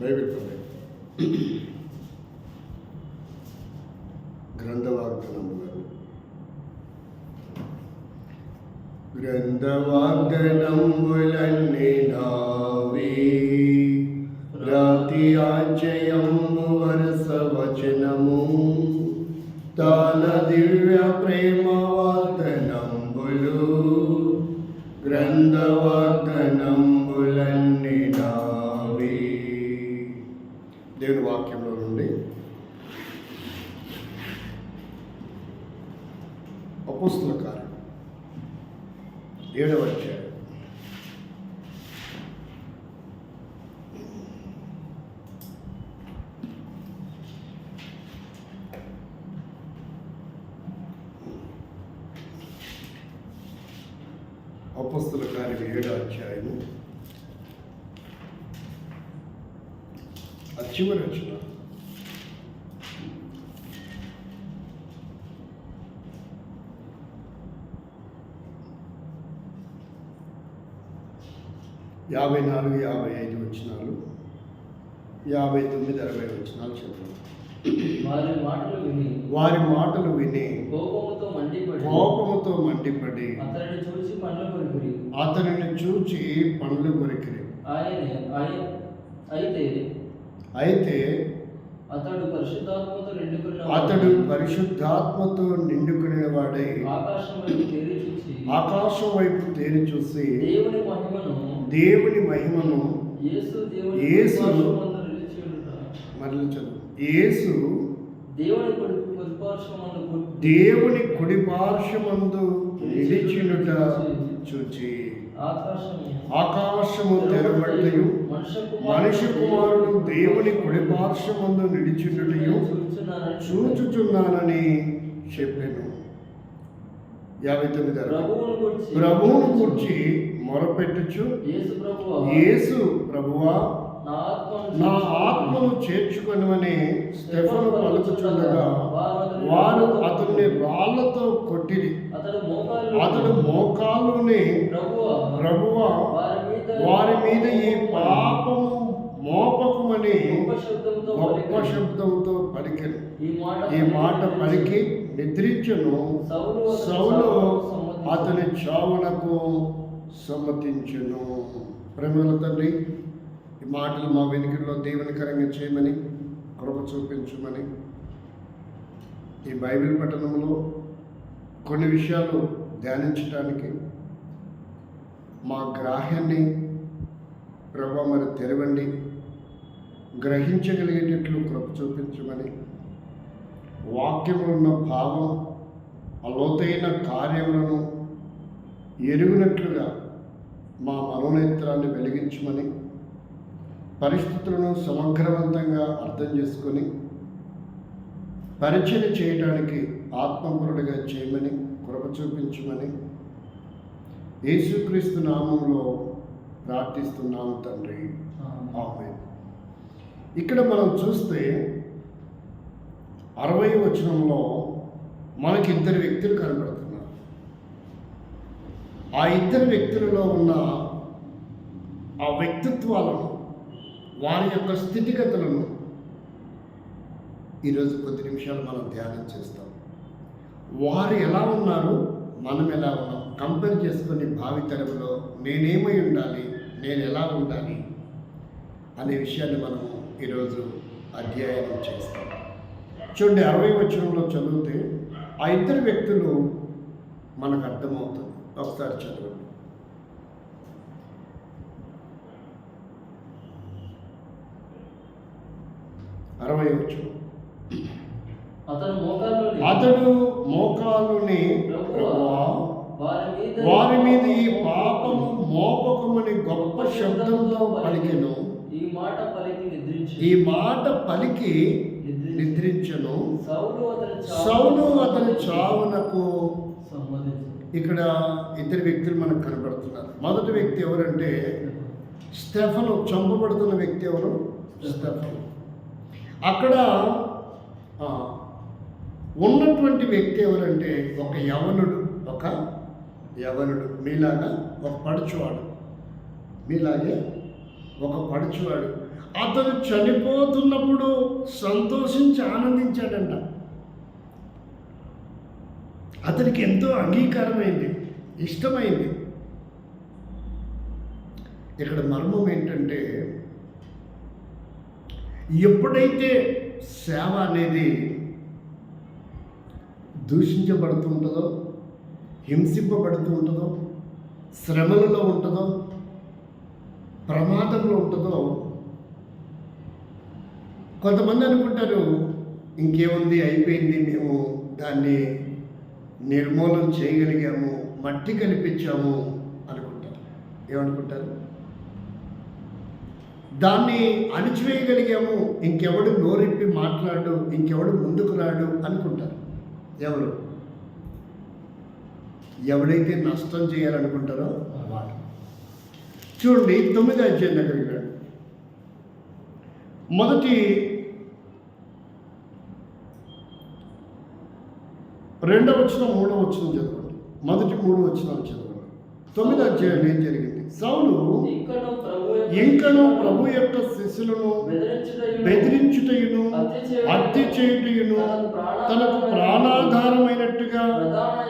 Bible పదే గ్రంథవాగ్దనములను గ్రంథవాగ్దనములన్నీ నావి రాతి ఆచయంబు వరస వచనము తాన దివ్య ప్రేమ వాగ్దనంబులు గ్రంథవాగ్దనంబులన్నీ నావి. దేవుని వాక్యంలో నుండి అపోస్తలుల కార్యం 7వ అధ్యాయం. అపోస్తలుల కార్యం 7వ అధ్యాయము చివరి వచ్చిన యాభై 54, 55 వచనాలు, 59, 60 వచనాలు చదువు. వారి మాటలు విని కోపముతో మండిపడి అతనిని చూచి పండ్లు కొరికిరి. అయితే అతడు పరిశుద్ధాత్మతో నిండుకునే వాడై ఆకాశం వైపు తేరి చూసి దేవుని మహిమను యేసు దేవుని కుడి పార్శ్వమందు నిలిచినుట చూచి ఆకాశము తెరబడియు మనిషి కుమారుడు దేవుని కుడి పార్శ్వమందు నిలిచినుటయు చూచుచున్నానని చెప్పాను. 59 ప్రభువును గూర్చి మొరపెట్టుచు యేసు ప్రభువా నా ఆత్మను చేర్చుకొనమని స్టెఫను పలుకుచుండగా వారు అతన్ని రాళ్లతో కొట్టిరి. అతడు మోకాలుని ప్రభువా వారి మీద ఈ పాపము మోపకమని గొప్ప శబ్దంతో పలికెను. ఈ మాట పలికి నిద్రించును. సౌలు అతని చావునకు సమ్మతించును. ప్రేమల తండ్రి, ఈ మాటలు మా వెనుకల్లో దేవునికరంగా చేయమని కృప చూపించమని, ఈ బైబిల్ పఠనంలో కొన్ని విషయాలు ధ్యానించడానికి మా గ్రాహ్యాన్ని ప్రభు మరి తెరవండి, గ్రహించగలిగేటట్లు కృప చూపించమని, వాక్యంలో ఉన్న భావం ఆ లోతైన కార్యములను ఎరుగునట్లుగా మా మనోనేత్రాన్ని వెలిగించమని, పరిస్థితులను సమగ్రవంతంగా అర్థం చేసుకొని పరిచయం చేయడానికి ఆత్మపరుడిగా చేయమని కృప చూపించమని యేసుక్రీస్తు నామంలో ప్రార్థిస్తున్నాము తండ్రి, ఆమేన్. ఇక్కడ మనం చూస్తే 60వ వచనంలో మనకి 2 వ్యక్తులు కనబడుతున్నారు. ఆ 2 వ్యక్తులలో ఉన్న ఆ వ్యక్తిత్వాలను, వారి యొక్క స్థితిగతులను ఈరోజు కొద్ది నిమిషాలు మనం ధ్యానం చేస్తాం. వారు ఎలా ఉన్నారు, మనం ఎలా ఉన్నాం, కంపేర్ చేసుకొని భావితరంలో నేనేమై ఉండాలి, నేను ఎలా ఉండాలి అనే విషయాన్ని మనం ఈరోజు అధ్యయనం చేస్తాం. చూడండి, 60వ వచనంలో చదివితే ఆ 2 వ్యక్తులు మనకు అర్థమవుతుంది. ఒకసారి చదవండి. అతడు మోకాలుని వారి మీద ఈ పాపము మోపకమని గొప్ప శబ్దంతో పలికెను. ఈ మాట పలికి నిద్రించను. సౌలు అతని చావునకు. ఇక్కడ 2 వ్యక్తులు మనకు కనబడుతున్నారు. మొదటి వ్యక్తి ఎవరంటే స్టెఫను. చంపబడుతున్న వ్యక్తి ఎవరు? స్టెఫను. అక్కడ ఉన్నటువంటి వ్యక్తి ఎవరంటే ఒక యవనుడు. మీలాగా ఒక పడుచువాడు, మీలాగే ఒక పడుచువాడు. అతను చనిపోతున్నప్పుడు సంతోషించి ఆనందించాడంట. అతనికి ఎంతో అంగీకారమైంది, ఇష్టమైంది. ఇక్కడ మర్మం ఏంటంటే, ఎప్పుడైతే సేవ అనేది దూషించబడుతూ ఉంటుందో, హింసింపబడుతూ ఉంటుందో, శ్రమలలో ఉంటుందో, ప్రమాదంలో ఉంటుందో, కొంతమంది అనుకుంటారు ఇంకేముంది, అయిపోయింది, మేము దాన్ని నిర్మూలన చేయగలిగాము, మట్టి కల్పించాము అనుకుంటారు. ఏమనుకుంటారు? దాన్ని అణిచివేయగలిగాము, ఇంకెవడు నోరెప్పి మాట్లాడు, ఇంకెవడు ముందుకు రాడు అనుకుంటారు. ఎవరు? ఎవడైతే నష్టం చేయాలనుకుంటారో వాడు. చూడండి 9వ అధ్యాయం దగ్గరికి రండి. మొదటి 2వ వచనం 3వ వచనం చదవండి. మొదటి 3 వచనాలు చదవండి. 9వ అధ్యాయం ఏం జరిగింది? సౌలు ఇంకను ప్రభు యొక్క శిష్యులను బెదిరించుటయును హత్య చేయుటయును తనకు ప్రాణాధారమైనట్టుగా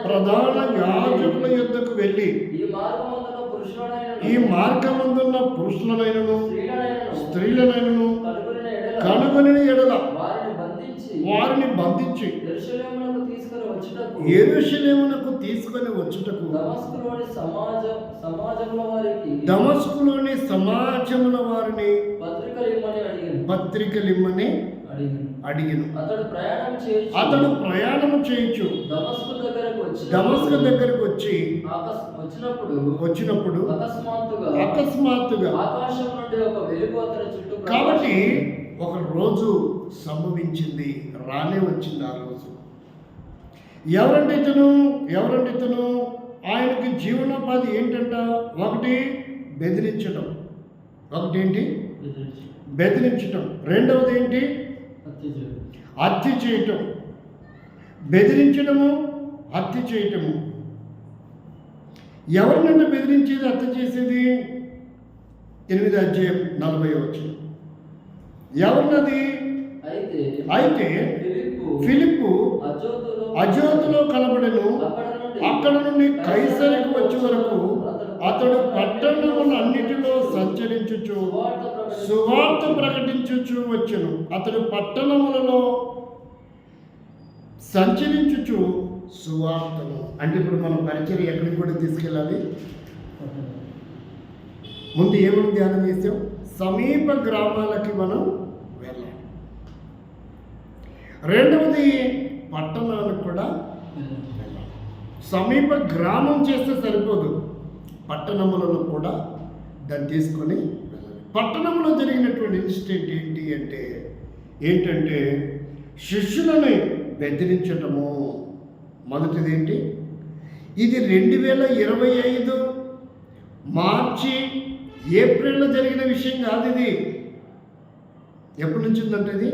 ప్రధాన యాజకుల యొద్దకు వెళ్ళి ఈ మార్గమందున్న పురుషులనైనను స్త్రీలనైనను కనుగొనిన ఎడల వారిని బంధించి యెరూషలేమునకు తీసుకొని వచ్చుటకు దమస్కులోని సమాజముల వారిని పత్రికలిమ్మని అడిగిను. అతడు ప్రయాణం చేయించు దమస్కు దగ్గరకు వచ్చి వచ్చినప్పుడు అకస్మాత్తుగా కాబట్టి ఒక రోజు సంభవించింది, రానే వచ్చింది. ఆ రోజు ఎవరంటే ఇతను ఆయనకి జీవనోపాధి ఏంటంట? ఒకటి బెదిరించడం, ఒకటేంటి బెదిరించడం, రెండవది ఏంటి హత్య చేయటం. బెదిరించడము, హత్య చేయటము. ఎవరినంటే బెదిరించేది, హత్య చేసేది? 8వ అధ్యాయం 40వ వచనం. ఎవరినది? అయితే ఫిలిప్పు అజోతులో కలబడెను. అక్కడ నుండి కైసరికి వచ్చే వరకు అతడు పట్టణములన్నిటిలో సంచరించుచు సువార్త ప్రకటించుచు వచ్చెను. అతడు పట్టణములలో సంచరించుచు సువార్తను, అంటే ఇప్పుడు మనం పరిచయం ఎక్కడికి కూడా తీసుకెళ్ళాలి. ముందు ఏమని ధ్యానం చేసాం? సమీప గ్రామాలకి మనం వెళ్ళాలి. రెండవది పట్టణాలకు కూడా వెళ్ళాలి. సమీప గ్రామం చేస్తే సరిపోదు, పట్టణములలో కూడా దాన్ని తీసుకొని వెళ్ళాలి. పట్టణంలో జరిగినటువంటి ఇన్సిడెంట్ ఏంటంటే శిష్యులని బెదిరించటము. మొదటిది ఏంటి? ఇది 2025 మార్చి ఏప్రిల్లో జరిగిన విషయం కాదు. ఇది ఎప్పటి నుంచి ఉందంటే ఇది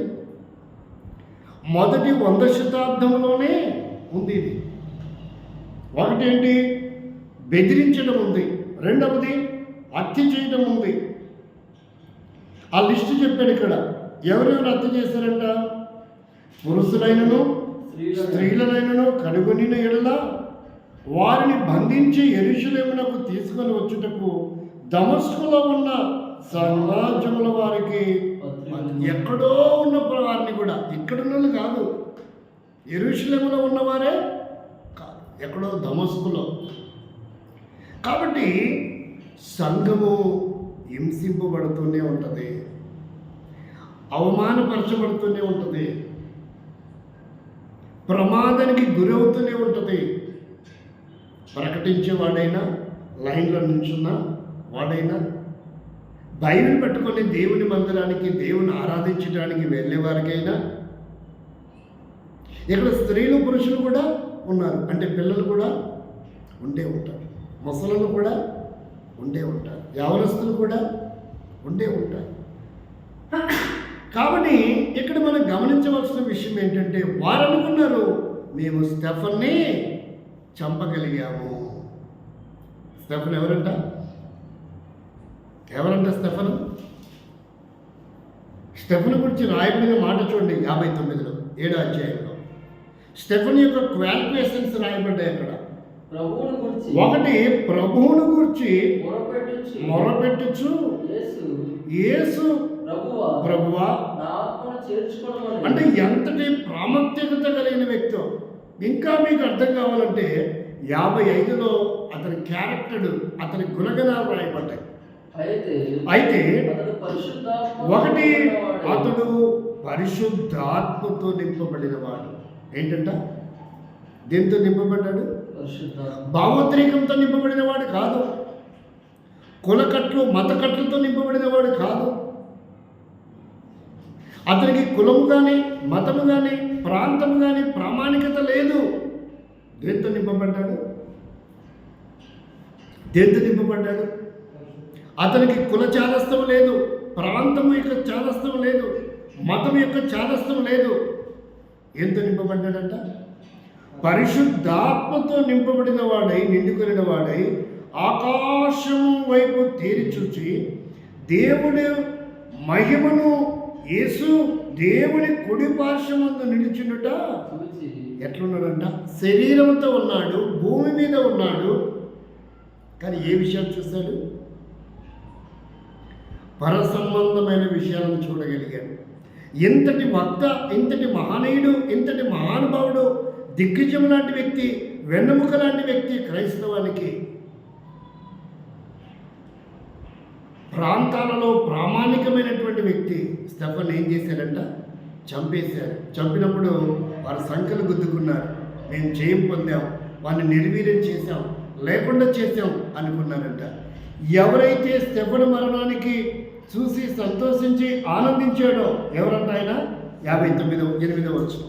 మొదటి 100వ శతాబ్దంలోనే ఉంది. ఇది ఒకటేంటి? బెదిరించడం ఉంది, రెండవది హత్య చేయడం ఉంది. ఆ లిస్టు చెప్పాడు ఇక్కడ. ఎవరెవరు హత్య చేశారంట? పురుషులైనను స్త్రీలనైనను కనుగొనిన ఎడల వారిని బంధించి యెరూషలేమునకు తీసుకొని వచ్చుటకు దమస్కులో ఉన్న సమాజముల వారికి, ఎక్కడో ఉన్న వారిని కూడా, ఇక్కడున్న కాదు, యెరూషలేములో ఉన్నవారే కాదు, ఎక్కడో దమస్కులో. కాబట్టి సంఘము హింసింపబడుతూనే ఉంటుంది, అవమానపరచబడుతూనే ఉంటుంది, ప్రమాదానికి గురవుతూనే ఉంటుంది. ప్రకటించేవాడైనా, లైన్లో నిల్చున్న వాడైనా, బైబిల్ పెట్టుకొని దేవుని మందిరానికి, దేవుని ఆరాధించడానికి వెళ్ళే వారికైనా, ఇక్కడ స్త్రీలు పురుషులు కూడా ఉన్నారు, అంటే పిల్లలు కూడా ఉండే ఉంటారు, ముసలులు కూడా ఉండే ఉంటారు, యవనస్తులు కూడా ఉండే ఉంటారు. కాబట్టి ఇక్కడ మనం గమనించవలసిన విషయం ఏంటంటే, వారు అనుకున్నారు మేము స్టెఫన్ని చంపగలిగాము. స్టెఫన్ ఎవరంట స్టెఫన్? స్టెఫెను గురించి రాయబడిన మాట చూడండి 59లో 7వ అధ్యాయంలో. స్టెఫెను యొక్క క్వాలిఫికేషన్స్ రాయబడ్డాయి అక్కడ. ఒకటి, ప్రభువును గురించి మొరపెట్టుచు యేసు ప్రభువా, అంటే ఎంతటి ప్రాముఖ్యత కలిగిన వ్యక్తి. ఇంకా మీకు అర్థం కావాలంటే 55లో అతని క్యారెక్టర్, అతని గుణగణాలు రాయబడ్డాయి. అయితే ఒకటి, అతడు పరిశుద్ధాత్మతో నింపబడినవాడు. ఏంటంట? దేంతో నింపబడ్డాడు? భావోద్రేకంతో నింపబడినవాడు కాదు. కులకట్లు మతకట్లతో నింపబడినవాడు కాదు. అతనికి కులము కానీ మతము కానీ ప్రాంతము కానీ ప్రామాణికత లేదు. దేంతో నింపబడ్డాడు? దేంతో నింపబడ్డాడు? అతనికి కుల చాదస్తం లేదు, ప్రాంతము యొక్క చాదస్తం లేదు, మతం యొక్క చాదస్తం లేదు. ఎంతో నింపబడ్డాడంట? పరిశుద్ధాత్మతో నింపబడిన వాడై, నిండుకొనిన వాడై, ఆకాశము వైపు తేరి చూచి దేవుడి మహిమను, యేసు దేవుని కుడి పార్శ్వమందు నిలిచినట ఎట్లున్నాడంట? శరీరంతో ఉన్నాడు, భూమి మీద ఉన్నాడు, కానీ ఏ విషయాలు చూశాడు? పర సంబంధమైన విషయాలను చూడగలిగాడు. ఇంతటి వక్త, ఇంతటి మహనీయుడు, ఇంతటి మహానుభావుడు, దిగ్గజం లాంటి వ్యక్తి, వెన్నెముక లాంటి వ్యక్తి క్రైస్తవానికి ప్రాంతాలలో ప్రామాణికమైనటువంటి వ్యక్తి స్టెఫెన్ ఏం చేశాడంట? చంపేశారు. చంపినప్పుడు వారి సంఖ్యలు గుద్దుకున్నారు. మేము జయం పొందాం, వారిని నిర్వీర్యం చేశాం, లేకుండా చేశాం అనుకున్నారంట. ఎవరైతే స్టెఫెన్ మరణానికి చూసి సంతోషించి ఆనందించాడో ఎవరంట? ఆయన 59 వచ్చు.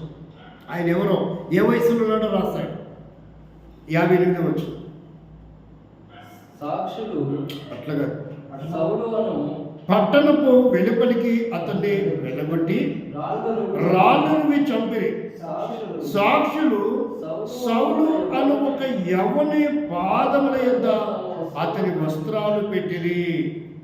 ఆయన ఎవరో, ఏ వయసులో ఉన్నాడో రాశాడు. 58 వచ్చు. సాక్షులు అట్లాగా పట్టణపు వెలుపలికి అతన్ని వెళ్ళగొట్టి రాళ్ళను చంపిరి. సాక్షులు సౌలు అను ఒక యవని పాదముల యొద్ద అతని వస్త్రాలు పెట్టిరి.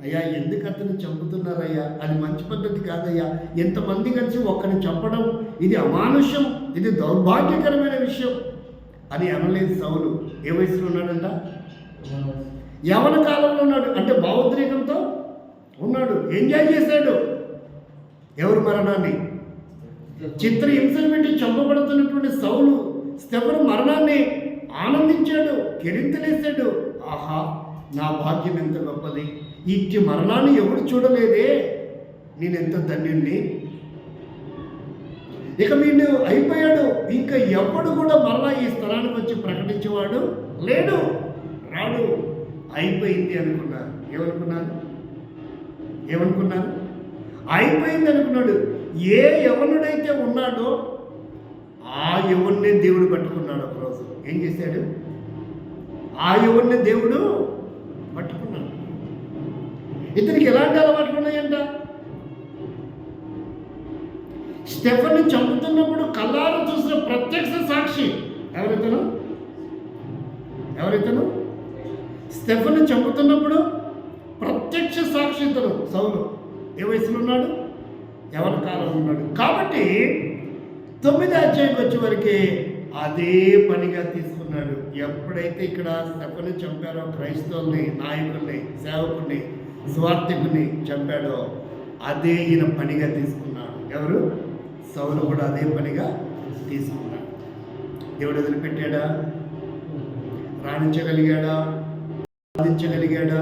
అయ్యా, ఎందుకు అతన్ని చంపుతున్నారయ్యా? అది మంచి పద్ధతి కాదయ్యా. ఎంతమంది కలిసి ఒక్కరిని చంపడం ఇది అమానుష్యం, ఇది దౌర్భాగ్యకరమైన విషయం అని అనలేదు సౌలు. ఏ వయసులో ఉన్నాడంట? యవన కాలంలో ఉన్నాడు. అంటే భావోద్రేకంతో ఉన్నాడు, ఎంజాయ్ చేశాడు. ఎవరు మరణాన్ని? చిత్రహింసలు పెట్టి చంపబడుతున్నటువంటి సౌలు స్టెఫెను మరణాన్ని ఆనందించాడు, కెరింతలేశాడు. ఆహా, నా భాగ్యం ఎంత గొప్పది, ఇట్టి మరణాన్ని ఎవరు చూడలేదే, నేనెంత ధన్యుణ్ణి. ఇక వీడు అయిపోయాడు, ఇంకా ఎవడు కూడా మరలా ఈ స్థలానికి వచ్చి ప్రకటించేవాడు లేడు, రాడు. అయిపోయింది అనుకున్నారు. ఏమనుకున్నారు? అయిపోయింది అనుకున్నాడు. ఏ యవనుడైతే ఉన్నాడో ఆ యవన్నే దేవుడు పట్టుకున్నాడు. ఒకరోజు ఏం చేశాడు? ఆ యవన్నే దేవుడు పట్టుకున్నాడు. ఇతనికి ఎలాంటి అలవాట్లు ఉన్నాయంట? స్టెఫెన్ని చంపుతున్నప్పుడు కళ్ళారా చూసిన ప్రత్యక్ష సాక్షి ఎవరైతేను స్టెఫెన్ని చంపుతున్నప్పుడు ప్రత్యక్ష సాక్షి ఇతను సౌలు. ఏ వయసులో ఉన్నాడు? ఎవరి కాలంలో ఉన్నాడు. కాబట్టి 9వ అధ్యాయం వచ్చే వరకే అదే పనిగా తీసుకున్నాడు. ఎప్పుడైతే ఇక్కడ స్టెఫెన్ని చంపారో, క్రైస్తవుల్ని, నాయకుల్ని, సేవకుల్ని, స్వార్థకుల్ని చంపాడో అదే ఈయన పనిగా తీసుకున్నాడు. ఎవరు? సౌలు కూడా అదే పనిగా తీసుకున్నాడు. దేవుడు వదిలిపెట్టాడా? రాణించగలిగాడా? సాధించగలిగాడా?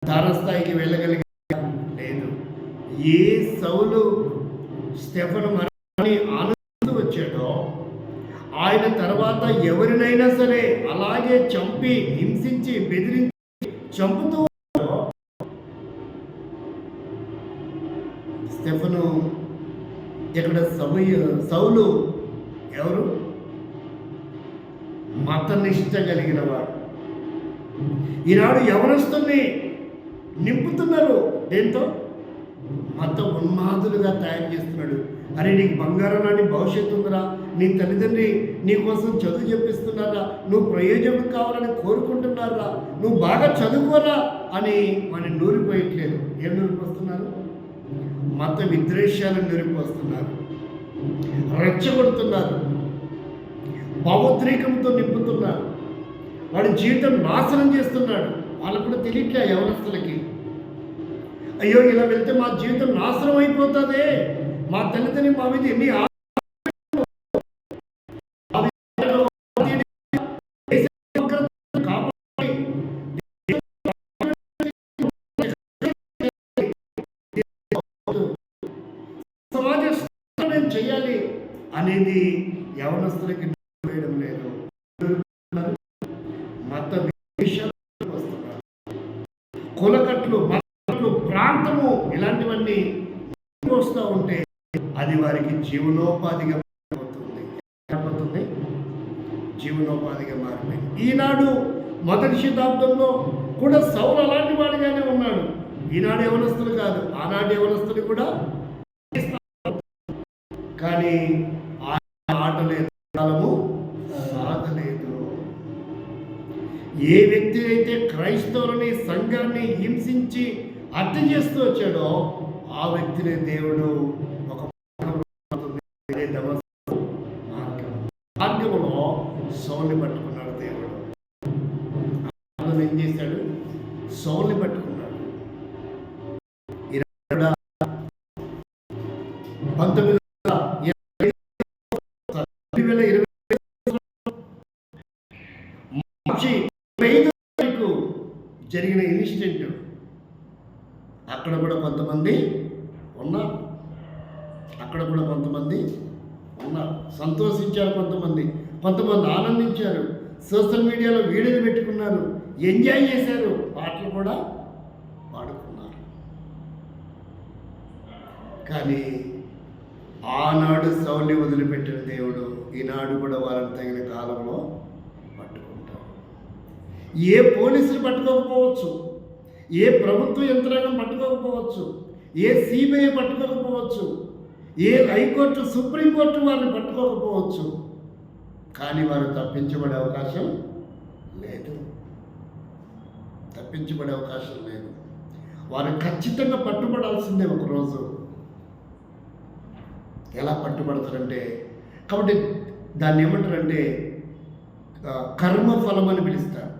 తారస్థాయికి వెళ్ళగలిగాడా? లేదు. ఏ సౌలు స్టెఫెను మరణాన్ని ఆనందిస్తూ వచ్చాడో ఆయన తర్వాత ఎవరినైనా సరే అలాగే చంపి, హింసించి, బెదిరించి చంపుతూ స్టెఫెను ఇక్కడ సౌలు ఎవరు? మతనిష్ట కలిగిన వాడు. ఈనాడు యవనస్తుల్ని నింపుతున్నారు. దేంతో? మత ఉన్మాదులుగా తయారు చేస్తున్నాడు. అరే, నీకు బంగారం లాంటి భవిష్యత్తు ఉందిరా, నీ తల్లిదండ్రి నీ కోసం చదువు చెప్పిస్తున్నారా, నువ్వు ప్రయోజనం కావాలని కోరుకుంటున్నారా, నువ్వు బాగా చదువుకోరా అని వాడిని నూరిపోయట్లేదు. ఏం నూరిపోస్తున్నారు? మత విద్వేషాలను నిరూపిస్తున్నారు, రెచ్చగొడుతున్నారు, భావోద్రేకంతో నింపుతున్నారు, వాడి జీవితం నాశనం చేస్తున్నాడు. వాళ్ళకు కూడా తెలియట్లే యవనస్తులకి, అయ్యో ఇలా వెళ్తే మా జీవితం నాశనం అయిపోతుందే, మా తల్లిదండ్రులు మా మీద ఎన్ని సమాజ చేయాలి అనేది యవనస్తులకి వేయడం లేదు. మత విషయాలు వస్తున్నారు, కులకట్లు, మతలు, ప్రాంతము, ఇలాంటివన్నీ వస్తూ ఉంటే అది వారికి జీవనోపాధిగా మారిపోతుంది. జీవనోపాధిగా మారిపోయింది. ఈనాడు మొదటి శతాబ్దంలో కూడా సౌలు అలాంటి వాడిగానే ఉన్నాడు. ఈనాడు యవనస్తులు కాదు, ఆనాటి యవనస్తులు కూడా. కానీ ఆటలేదు, కాలము సాగలేదు. ఏ వ్యక్తి అయితే క్రైస్తవులని, సంఘాన్ని హింసించి హత్య చేస్తూ వచ్చాడో ఆ వ్యక్తిని దేవుడు ఒక మార్గంలో సౌల్ని పట్టుకున్నాడు. దేవుడు ఏం చేశాడు? సౌల్ని పట్టుకున్నాడు. 2020 మార్చి 25 తారీఖు జరిగిన ఇన్సిడెంట్. అక్కడ కూడా కొంతమంది ఉన్నారు, సంతోషించారు, కొంతమంది ఆనందించారు, సోషల్ మీడియాలో వీడియోలు పెట్టుకున్నారు, ఎంజాయ్ చేశారు, పాటలు కూడా పాడుకున్నారు. కానీ ఆనాడు సౌల్ని వదిలిపెట్టిన దేవుడు ఈనాడు కూడా వాళ్ళని తగిన కాలంలో పట్టుకుంటారు. ఏ పోలీసులు పట్టుకోకపోవచ్చు, ఏ ప్రభుత్వ యంత్రాంగం పట్టుకోకపోవచ్చు, a CBI పట్టుకోకపోవచ్చు, A high court, supreme court వారిని పట్టుకోకపోవచ్చు, కానీ వారు తప్పించబడే అవకాశం లేదు. వారు ఖచ్చితంగా పట్టుబడాల్సిందే ఒకరోజు. ఎలా పట్టుబడతారంటే, కాబట్టి దాన్ని ఏమంటారంటే కర్మఫలం అని పిలుస్తారు.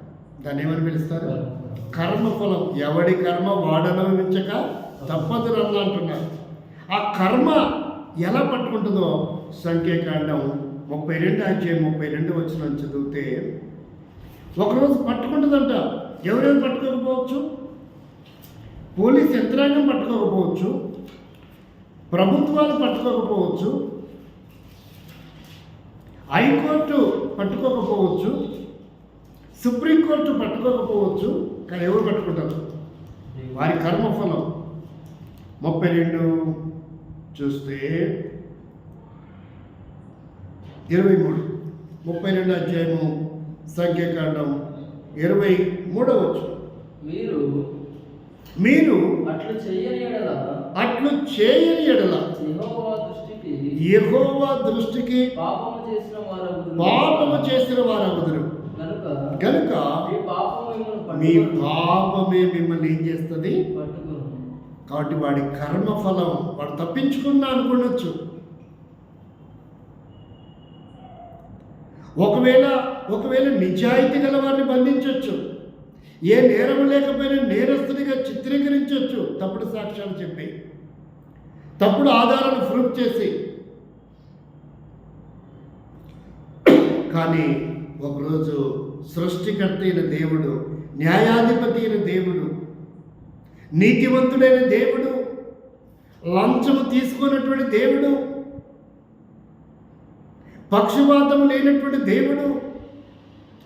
దాన్ని ఏమని పిలుస్తారు? కర్మఫలం. ఎవడి కర్మ వాడనుభవించక తప్పదు రన్న అంటున్నారు. ఆ కర్మ ఎలా పట్టుకుంటుందో సంఖ్యాకాండం 32:32 చదివితే ఒకరోజు పట్టుకుంటుందంట. ఎవరెవరు పట్టుకోకపోవచ్చు? పోలీస్ యంత్రాంగం పట్టుకోకపోవచ్చు, ప్రభుత్వాలు పట్టుకోకపోవచ్చు, హైకోర్టు పట్టుకోకపోవచ్చు, సుప్రీంకోర్టు పట్టుకోకపోవచ్చు. కానీ ఎవరు పట్టుకుంటారు? వారి కర్మఫలం. 32 చూస్తే 23, 32 అధ్యాయము సంఖ్యాకాండం 23 మీరు అట్లు చేయని ఎడల యెహోవా దృష్టికి పాపము చేసిన వారగుదురు కనుక మీ పాపమే మిమ్మల్ని ఏం చేస్తుంది? కాబట్టి వాడి కర్మఫలం, వాడు తప్పించుకున్నా అనుకోవచ్చు. ఒకవేళ నిజాయితీ గల వారిని బంధించవచ్చు, ఏ నేరము లేకపోయినా నేరస్తునిగా చిత్రీకరించవచ్చు, తప్పుడు సాక్ష్యాలు చెప్పి, తప్పుడు ఆధారాలు ప్రూఫ్ చేసి. కానీ ఒకరోజు సృష్టికర్త అయిన దేవుడు, న్యాయాధిపతి అయిన దేవుడు, నీతివంతుడైన దేవుడు, లంచము తీసుకున్నటువంటి దేవుడు, పక్షపాతం లేనటువంటి దేవుడు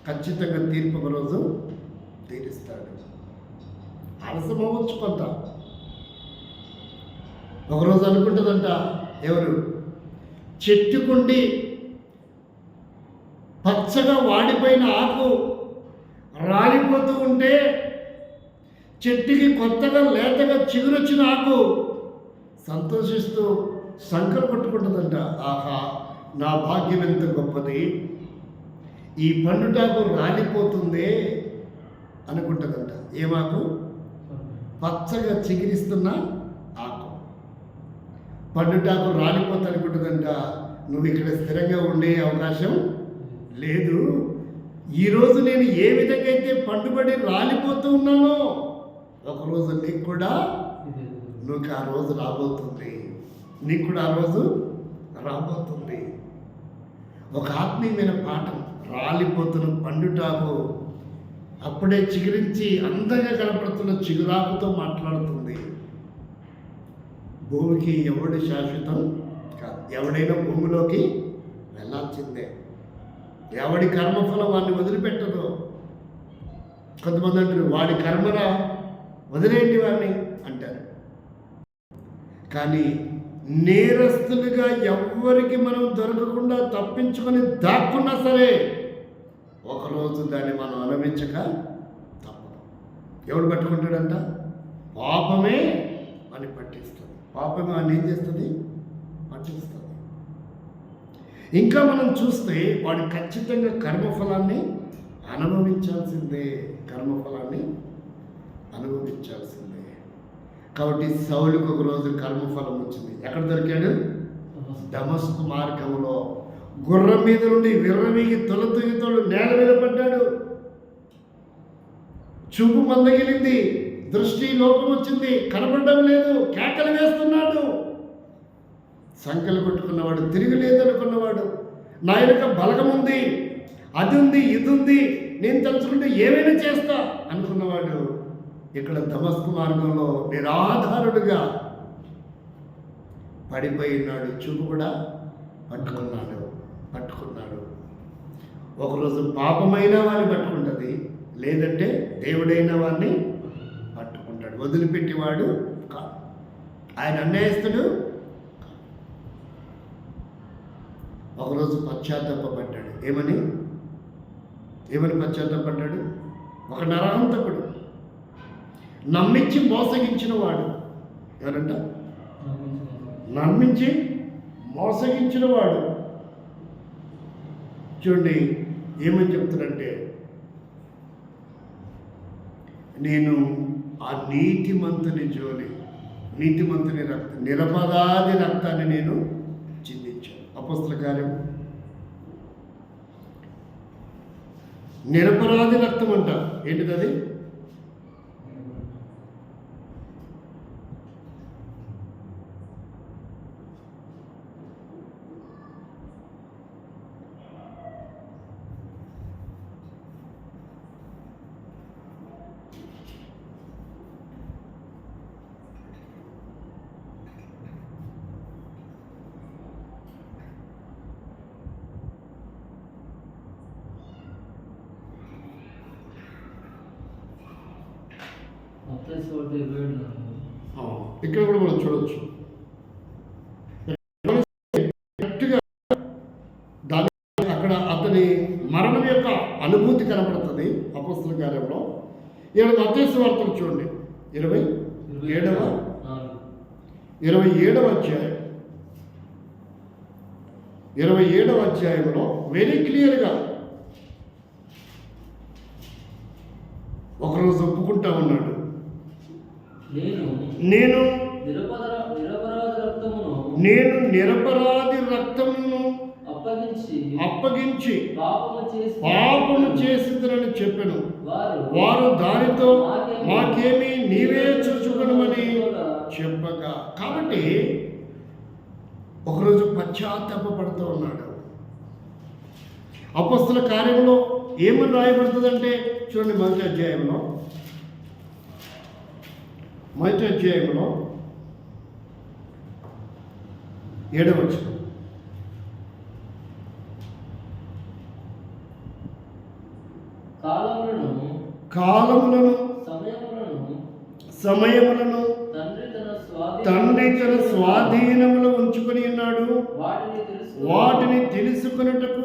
ఖచ్చితంగా తీర్పు ఒకరోజు తీరుస్తాడు. ఆలస్యం అవ్వచ్చు కొంత. ఒకరోజు అనుకుంటుందంట, ఎవరు? చెట్టుకుండి పచ్చగా వాడిపోయిన ఆకు రాలిపోతూ ఉంటే చెట్టుకి కొత్తగా లేతగా చిగురొచ్చిన ఆకు సంతోషిస్తూ సంకలు పట్టుకుంటుందంట. ఆహా, నా భాగ్యం ఎంత గొప్పది, ఈ పండుటాకు రాలిపోతుందే అనుకుంటుందంట. ఏమాకు? పచ్చగా చిగిరిస్తున్న ఆకు. పండుటాకు రాలిపోతా అనుకుంటుందంట. నువ్వు ఇక్కడ స్థిరంగా ఉండే అవకాశం లేదు. ఈరోజు నేను ఏ విధంగా అయితే పండుబడి రాలిపోతూ ఉన్నానో ఒకరోజు నీకు కూడా ఆ రోజు రాబోతుంది. నీకు కూడా ఆ రోజు రాబోతుంది. ఒక ఆత్మీయమైన పాఠం, రాలిపోతున్న పండుటాకు అప్పుడే చిగురించి అందంగా కనపడుతున్న చిగురాకుతో మాట్లాడుతుంది. భూమికి ఎవడు శాశ్వతం కాదు. ఎవడైనా భూమిలోకి వెళ్ళాల్సిందే. ఎవడి కర్మఫలం వాడిని వదిలిపెట్టదు. కొంతమంది అంటారు వాడి కర్మరా, వదిలేయండి వాడిని అంటారు. కానీ నేరస్తులుగా ఎవ్వరికి మనం దొరకకుండా తప్పించుకొని దాక్కున్నా సరే ఒకరోజు దాన్ని మనం అనుభవించక తప్పదు. ఎవడు పట్టుకుంటాడంట? పాపమే అని పట్టిస్తుంది. పాపమే అని ఏం చేస్తుంది? పట్టిస్తుంది. ఇంకా మనం చూస్తే వాడు ఖచ్చితంగా కర్మఫలాన్ని అనుభవించాల్సిందే. కర్మఫలాన్ని అనుభవించాల్సిందే. కాబట్టి సౌలుకు ఒక రోజు కర్మఫలం వచ్చింది. ఎక్కడ దొరికాడు? దమస్కు మార్గంలో గుర్రం మీద నుండి విర్రమీగి తొలతొగితోడు నేల మీద పడ్డాడు. చూపు మందగిలింది, దృష్టి లోపం వచ్చింది, కనపడడం లేదు, కేకలు వేస్తున్నాడు. సంకలు కొట్టుకున్నవాడు, తిరగలేదనుకున్నవాడు, నా యొక్క బలగం ఉంది, అది ఉంది, ఇది ఉంది, నేను తలుచుకుంటే ఏమైనా చేస్తా అనుకున్నవాడు ఇక్కడ దమస్కు మార్గంలో నిరాధారుడుగా పడిపోయినాడు. చూపు కూడా పట్టుకున్నాడు. ఒకరోజు పాపమైన వాడిని పట్టుకుంటుంది, లేదంటే దేవుడైన వాడిని పట్టుకుంటాడు. వదిలిపెట్టేవాడు కాదు. ఆయన అన్యాయస్తుడు. ఒకరోజు పశ్చాత్తాపడ్డాడు. ఏమని పశ్చాత్తాపడ్డాడు? ఒక నరహంతకుడు, నమ్మించి మోసగించిన వాడు. ఎవరంట? నమ్మించి మోసగించిన వాడు. చూడండి ఏమని చెప్తాడంటే, నేను ఆ నీతిమంతుని నిరపరాధి రక్తాన్ని నేను చిందించాను. అపొస్తలుల కార్యం నిరపరాధి రక్తం అంట. ఏంటిది అది? ఇక్కడ కూడా మనం చూడవచ్చు. దాని అక్కడ అతని మరణం యొక్క అనుభూతి కనపడుతుంది అపొస్తలుల కార్యంలో. ఇక్కడ మత్తయి సువార్తలు చూడండి 27వ అధ్యాయంలో వెరీ క్లియర్గా ఒకరోజు ఒప్పుకుంటా ఉన్నాడు. నేను నిరపరాధి రక్తమును అప్పగించి పాపము చేసిందని చెప్పాను. వారు దానితో మాకేమీ నీవే చూచుకొనమని చెప్పగా, కాబట్టి ఒకరోజు పశ్చాత్తాపడుతూ ఉన్నాడు. అపొస్తలుల కార్యంలో ఏమని రాయబడుతుందంటే చూడండి, మొదటి అధ్యాయంలో 7వ వచనం. కాలములను సమయములను తండ్రి తన స్వాధీనములో ఉంచుకొని ఉన్నాడు. వాటిని తెలుసుకొనుటకు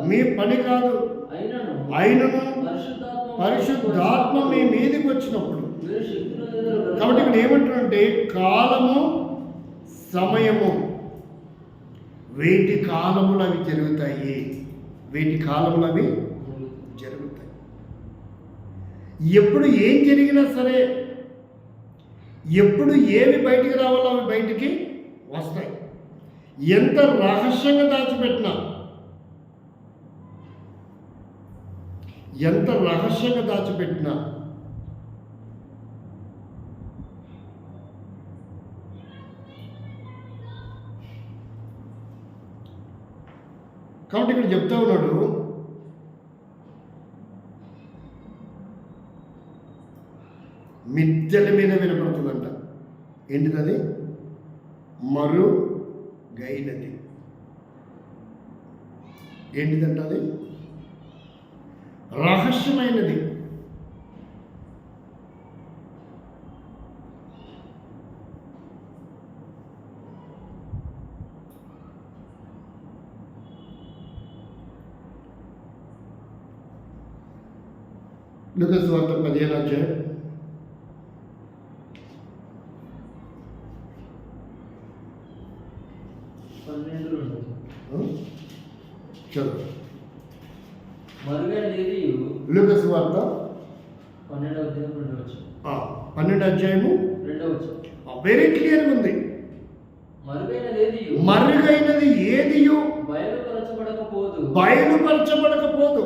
మీ పని కాదు, అయినను పరిశుద్ధాత్మ మీ మీదకి వచ్చినప్పుడు. కాబట్టి ఇక్కడ ఏమంటారంటే కాలము సమయము, వేటి కాలములు అవి జరుగుతాయి. ఎప్పుడు ఏం జరిగినా సరే, ఎప్పుడు ఏవి బయటికి రావాలో అవి బయటికి వస్తాయి. ఎంత రహస్యంగా దాచిపెట్టినా, ఎంత రహస్యంగా దాచిపెట్టినా కాబట్టి ఇక్కడ చెప్తా ఉన్నాడు, మిద్దెల మీద వినపడుతుందంట. ఏంటిది? మరుగైనది. ఏంటిదంట అది? రహస్యమైనది. లూకా సువార్త 15వ అధ్యాయం 12 చదువు. లూకా సువార్త 12వ అధ్యాయము 2వ. వెరీ క్లియర్గా ఉంది. మరుగైనది ఏదియు బయలుపరచబడకపోదు,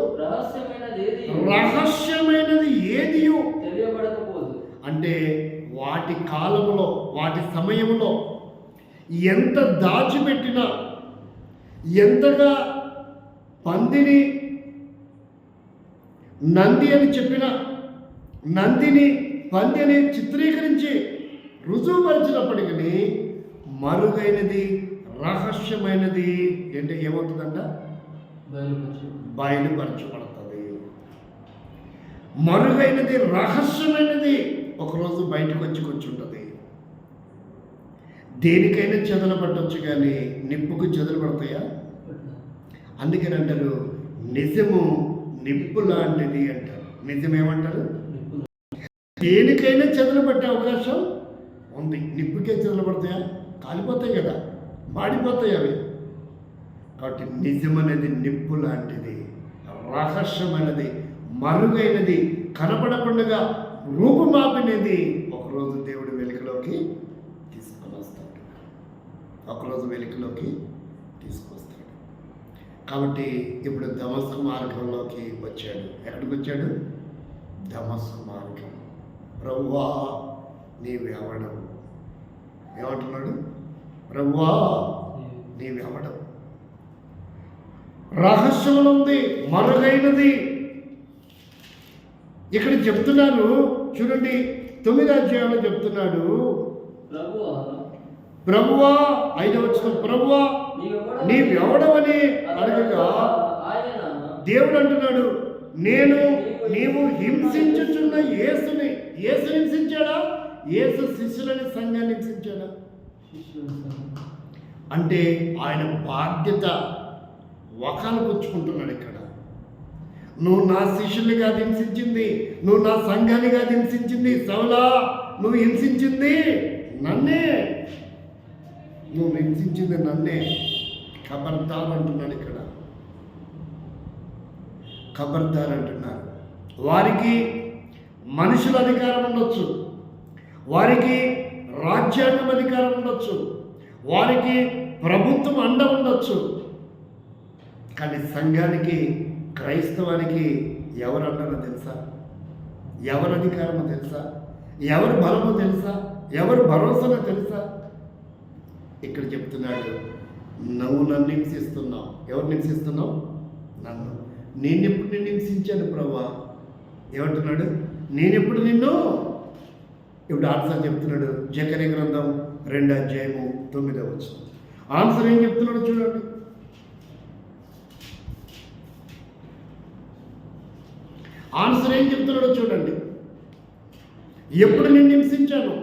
రహస్యమైనది ఏదియు తెలియబడకపోదు. అంటే వాటి కాలంలో, వాటి సమయంలో ఎంత దాచిపెట్టినా, ఎంతగా పందిని నంది అని చెప్పిన, నందిని పంది అని చిత్రీకరించి రుజువుపరిచినప్పటికీ మరుగైనది, రహస్యమైనది అంటే ఏమవుతుందంట? బయలుపరచబడుతుంది. మరుగైనది, రహస్యమైనది ఒకరోజు బయటకు వచ్చి కూర్చుంటుంది. దేనికైనా చెదలు పట్టవచ్చు, కానీ నిప్పుకు చెదలు పడతాయా? అందుకని అంటారు నిజము నిప్పు లాంటిది అంటారు. నిజమేమంటారు? దేనికైనా చెదలు పట్టే అవకాశం ఉంది. నిప్పుకే చెదలు పడతాయా? కాలిపోతాయి కదా, మాడిపోతాయి అవి. కాబట్టి నిజం అనేది నిప్పు లాంటిది, రహస్యమైనది, మరుగైనది, కనపడకుండా రూపుమాపినది ఒకరోజు దేవుడు వెలుగులోకి తీసుకొని వస్తాడు. ఒకరోజు వెలుగులోకి తీసుకొస్తాడు. కాబట్టి ఇప్పుడు దమస్కు మార్గంలోకి వచ్చాడు. ఎక్కడికి వచ్చాడు? దమస్కు మార్గం. ప్రభువా నీవెవడవు? ఏమంటున్నాడు? ప్రభువా నీవెవడవు? రహస్యంలో ఉంది, మరుగైనది. ఇక్కడ చెప్తున్నాను చూడండి, 9వ అధ్యాయంలో చెప్తున్నాడు, ప్రభువా 5వ వచనం, ప్రభువా నీవెవడవని అడగగా దేవుడు అంటున్నాడు, నేను నీవు హింసించుచున్న యేసుని. యేసు హింసించాడా? యేసు శిష్యులని, సంఘాన్ని హింసించాడా? అంటే ఆయన బాధ్యత వకాలు పుచ్చుకుంటున్నాడు ఇక్కడ. నువ్వు నా శిష్యునిగా హింసించింది, నువ్వు నా సంఘానిగా హింసించింది సౌలా, నువ్వు హింసించింది నన్నే, నువ్వు హింసించింది నన్నే. ఖబర్దార్ అంటున్నాడు ఇక్కడ. ఖబర్దార్ అంటున్నారు. వారికి మనుషుల అధికారం ఉండొచ్చు, వారికి రాజ్యాంగం అధికారం ఉండొచ్చు, వారికి ప్రభుత్వం అండ ఉండొచ్చు, కానీ సంఘానికి, క్రైస్తవానికి ఎవరు అంటారో తెలుసా? ఎవరు అధికారమో తెలుసా? ఎవరు బలమో తెలుసా? ఎవరు భరోసానో తెలుసా? ఇక్కడ చెప్తున్నాడు, నువ్వు నన్ను హింసిస్తున్నావు. ఎవరు హింసిస్తున్నావు? నన్ను. నేనెప్పుడు నిన్ను హింసించాను ప్రభువా? ఏమంటున్నాడు? నేనెప్పుడు నిన్ను. ఇప్పుడు ఆన్సర్ చెప్తున్నాడు. జకర్యా గ్రంథం 2వ అధ్యాయము 9వ వచనం. ఆన్సర్ ఏం చెప్తున్నాడు చూడండి. ఆన్సర్ ఏం చెప్తున్నాడో చూడండి. ఎప్పుడు నిన్ను హింసించాను?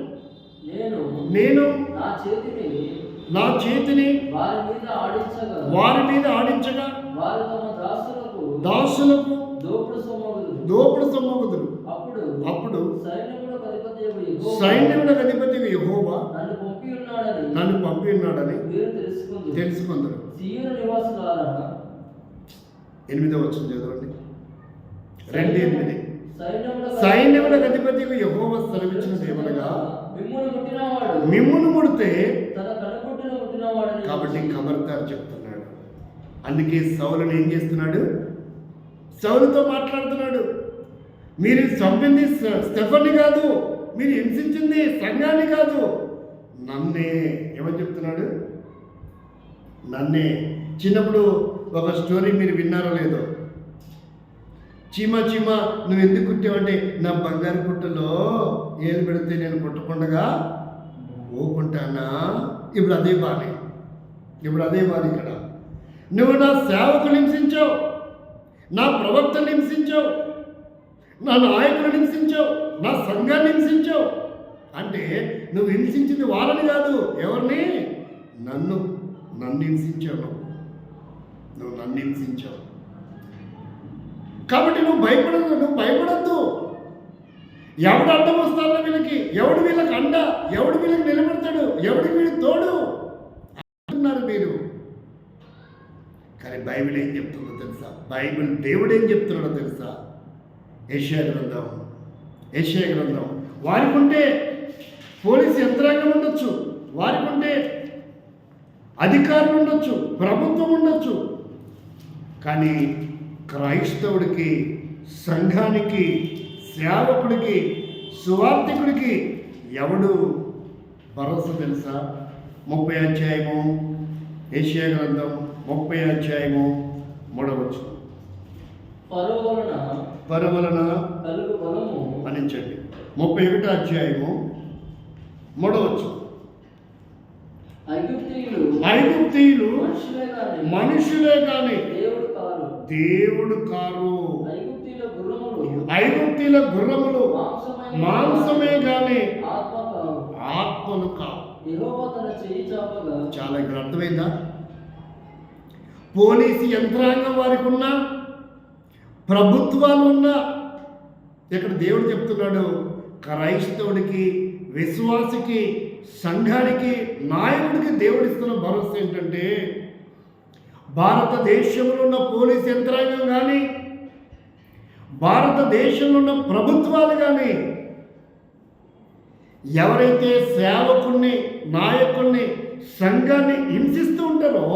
నేను నా చేతిని వారి మీద ఆడించగా దాసులకు దోపుడు సొమ్మగుదురు. అప్పుడు సైన్యములకు అధిపతి యెహోవా నన్ను పంపి ఉన్నాడని తెలుసుకుందరు. 8వ వచనం చదవండి. 2:8. సైన్యములకు అధిపతి యెహోవా సెలవిచ్చిన దేవుడుగా మిమ్మును ముడితే మళ్ళీ ఖబర్దార్ చెప్తున్నాడు. అందుకే సౌలుని ఏం చేస్తున్నాడు? సౌలుతో మాట్లాడుతున్నాడు. మీరు చంపింది స్టెఫన్ని కాదు, మీరు హింసించింది సంఘాన్ని కాదు, నన్నే. ఏమని చెప్తున్నాడు? నన్నే. చిన్నప్పుడు ఒక స్టోరీ మీరు విన్నారో లేదో, చీమ నువ్వు ఎందుకు కుట్టావంటే, నా బంగారు పుట్టలో ఏలు పెడితే నేను కుట్టకుండగా ఊకుంటానా? ఇప్పుడు అదే బాధ ఇక్కడ. నువ్వు నా సేవకుని హింసించావు, నా ప్రవక్తను హింసించావు, నా నాయకులను హింసించావు, నా సంఘాన్ని హింసించావు. అంటే నువ్వు హింసించింది వాళ్ళని కాదు, ఎవరిని? నన్ను హింసించావు. నువ్వు నన్ను హింసించావు. కాబట్టి నువ్వు భయపడద్దు. ఎవడు అడ్డం వస్తాడో వీళ్ళకి, ఎవడు వీళ్ళకి అండ, ఎవడు వీళ్ళకి నిలబడతాడు, ఎవడు వీళ్ళకి తోడు అంటున్నారు మీరు. కానీ బైబిల్ ఏం చెప్తుందో తెలుసా? బైబిల్ దేవుడు ఏం చెప్తున్నాడో తెలుసా? యెషయా గ్రంథం. వారికి ఉంటే పోలీసు యంత్రాంగం ఉండొచ్చు, వారికి ఉంటే అధికారులు ఉండొచ్చు, ప్రభుత్వం ఉండొచ్చు, కానీ క్రైస్తవుడికి, సంఘానికి, సేవకుడికి, సువార్థికుడికి ఎవడు భరోసా తెలుసా? 30వ అధ్యాయము యెషయా గ్రంథం 30వ అధ్యాయము 3వ వచనం. ఫరో వలన కలుగు బలము అనించండి. 31వ అధ్యాయము 3వ వచనం. ఐగుప్తీయులు మనుషులే కానీ దేవుడు కారు. ఐగుప్తీల గుర్రములు మాంసమే కానీ ఆత్మలు కావు. చాలా ఇక్కడ అర్థమైందా? పోలీసు యంత్రాంగం వారికి ఉన్నా, ప్రభుత్వాలు ఉన్నా, ఇక్కడ దేవుడు చెప్తున్నాడు, క్రైస్తవుడికి, విశ్వాసికి, సంఘానికి, నాయకుడికి దేవుడిస్తున్న భరోసా ఏంటంటే, భారతదేశంలో ఉన్న పోలీస్ యంత్రాంగం కానీ, భారతదేశంలో ఉన్న ప్రభుత్వాలు కానీ ఎవరైతే సేవకుల్ని, నాయకుల్ని, సంఘాన్ని హింసిస్తూ ఉంటారో